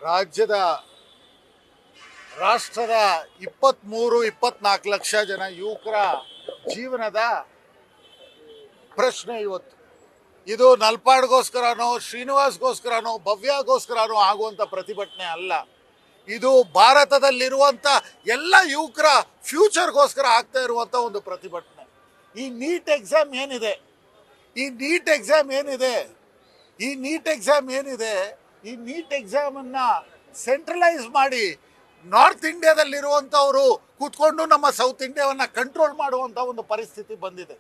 ರಾಜ್ಯದ ರಾಷ್ಟ್ರದ 23-24 ಲಕ್ಷ ಜನ ಯುವಕರ ಜೀವನದ ಪ್ರಶ್ನೆ ಇವತ್ತು. ಇದು ನಲ್ಪಾಡ್ಗೋಸ್ಕರನೋ ಶ್ರೀನಿವಾಸ್ಗೋಸ್ಕರನೋ ಭವ್ಯಗೋಸ್ಕರನೋ ಆಗುವಂಥ ಪ್ರತಿಭಟನೆ ಅಲ್ಲ. ಇದು ಭಾರತದಲ್ಲಿರುವಂಥ ಎಲ್ಲ ಯುವಕರ ಫ್ಯೂಚರ್ಗೋಸ್ಕರ ಆಗ್ತಾ ಇರುವಂಥ ಒಂದು ಪ್ರತಿಭಟನೆ. ಈ ನೀಟ್ ಎಕ್ಸಾಮ್ ಏನಿದೆ, ಈ ನೀಟ್ ಎಕ್ಸಾಮನ್ನು ಸೆಂಟ್ರಲೈಸ್ ಮಾಡಿ ನಾರ್ತ್ ಇಂಡಿಯಾದಲ್ಲಿರುವಂಥವರು ಕೂತ್ಕೊಂಡು ನಮ್ಮ ಸೌತ್ ಇಂಡಿಯಾವನ್ನು ಕಂಟ್ರೋಲ್ ಮಾಡುವಂಥ ಒಂದು ಪರಿಸ್ಥಿತಿ ಬಂದಿದೆ.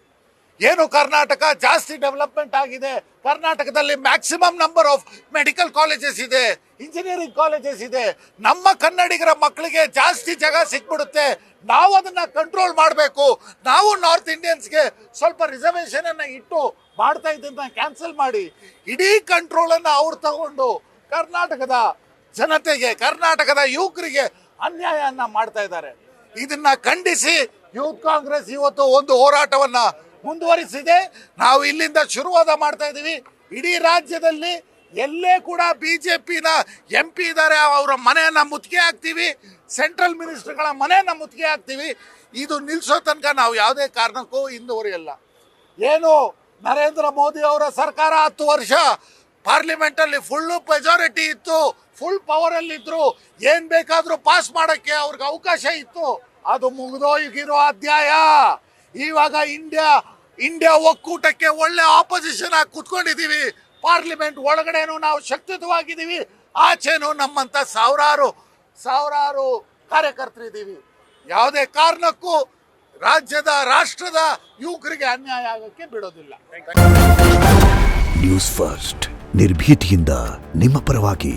ಏನು ಕರ್ನಾಟಕ ಜಾಸ್ತಿ ಡೆವಲಪ್ಮೆಂಟ್ ಆಗಿದೆ, ಕರ್ನಾಟಕದಲ್ಲಿ maximum number of medical colleges ಇದೆ, ಇಂಜಿನಿಯರಿಂಗ್ ಕಾಲೇಜಸ್ ಇದೆ, ನಮ್ಮ ಕನ್ನಡಿಗರ ಮಕ್ಕಳಿಗೆ ಜಾಸ್ತಿ ಜಾಗ ಸಿಕ್ಬಿಡುತ್ತೆ, ನಾವು ಅದನ್ನು ಕಂಟ್ರೋಲ್ ಮಾಡಬೇಕು, ನಾವು ನಾರ್ತ್ ಇಂಡಿಯನ್ಸ್ಗೆ ಸ್ವಲ್ಪ ರಿಸರ್ವೇಷನನ್ನು ಇಟ್ಟು ಮಾಡ್ತಾ ಇದ್ದನ್ನ ಕ್ಯಾನ್ಸಲ್ ಮಾಡಿ ಇಡೀ ಕಂಟ್ರೋಲನ್ನು ಅವ್ರು ತಗೊಂಡು ಕರ್ನಾಟಕದ ಜನತೆಗೆ, ಕರ್ನಾಟಕದ ಯುವಕರಿಗೆ ಅನ್ಯಾಯವನ್ನು ಮಾಡ್ತಾ ಇದ್ದಾರೆ. ಇದನ್ನ ಖಂಡಿಸಿ ಯೂತ್ ಕಾಂಗ್ರೆಸ್ ಇವತ್ತು ಒಂದು ಹೋರಾಟವನ್ನು ಮುಂದುವರಿಸಿದೆ. ನಾವು ಇಲ್ಲಿಂದ ಶುರುವಾದ ಮಾಡ್ತಾ ಇದ್ದೀವಿ. ಇಡೀ ರಾಜ್ಯದಲ್ಲಿ ಎಲ್ಲೇ ಕೂಡ ಬಿಜೆಪಿನ MP ಇದ್ದಾರೆ, ಅವರ ಮನೆಯನ್ನು ಮುತ್ತಿಗೆ ಹಾಕ್ತೀವಿ, ಸೆಂಟ್ರಲ್ ಮಿನಿಸ್ಟರ್ಗಳ ಮನೆಯನ್ನು ಮುತ್ತಿಗೆ ಹಾಕ್ತೀವಿ. ಇದು ನಿಲ್ಲಿಸೋ ತನಕ ನಾವು ಯಾವುದೇ ಕಾರಣಕ್ಕೂ ಹಿಂದುವರಿಯಲ್ಲ. ಏನು ನರೇಂದ್ರ ಮೋದಿ ಅವರ ಸರ್ಕಾರ 10 ವರ್ಷ ಪಾರ್ಲಿಮೆಂಟಲ್ಲಿ ಫುಲ್ಲು ಮೆಜಾರಿಟಿ ಇತ್ತು, ಫುಲ್ ಪವರಲ್ಲಿದ್ದರು, ಏನು ಬೇಕಾದರೂ ಪಾಸ್ ಮಾಡೋಕ್ಕೆ ಅವ್ರಿಗೆ ಅವಕಾಶ ಇತ್ತು. ಅದು ಮುಗಿದೋಗಿರೋ ಅಧ್ಯಾಯ. ಇವಾಗ ಇಂಡಿಯಾ ಒಕ್ಕೂಟಕ್ಕೆ ಒಳ್ಳೆ ಆಪೋಸಿಷನ್ ಆಗಿ ಕೂತ್ಕೊಂಡಿದ್ದೀವಿ. ಪಾರ್ಲಿಮೆಂಟ್ ಒಳಗಡೆನೂ ನಾವು ಶಕ್ತಿಯುತವಾಗಿದ್ದೀವಿ, ಆಚೆನೂ ನಮ್ಮಂಥ ಸಾವಿರಾರು ಕಾರ್ಯಕರ್ತರಿದ್ದೀವಿ. ಯಾವುದೇ ಕಾರಣಕ್ಕೂ ರಾಷ್ಟ್ರದ ಯುವಕರಿಗೆ ಅನ್ಯಾಯ ಆಗೋಕ್ಕೆ ಬಿಡೋದಿಲ್ಲ. ನ್ಯೂಸ್ ಫಸ್ಟ್ ನಿರ್ಭೀತಿಯಿಂದ ನಿಮ್ಮ ಪರವಾಗಿ.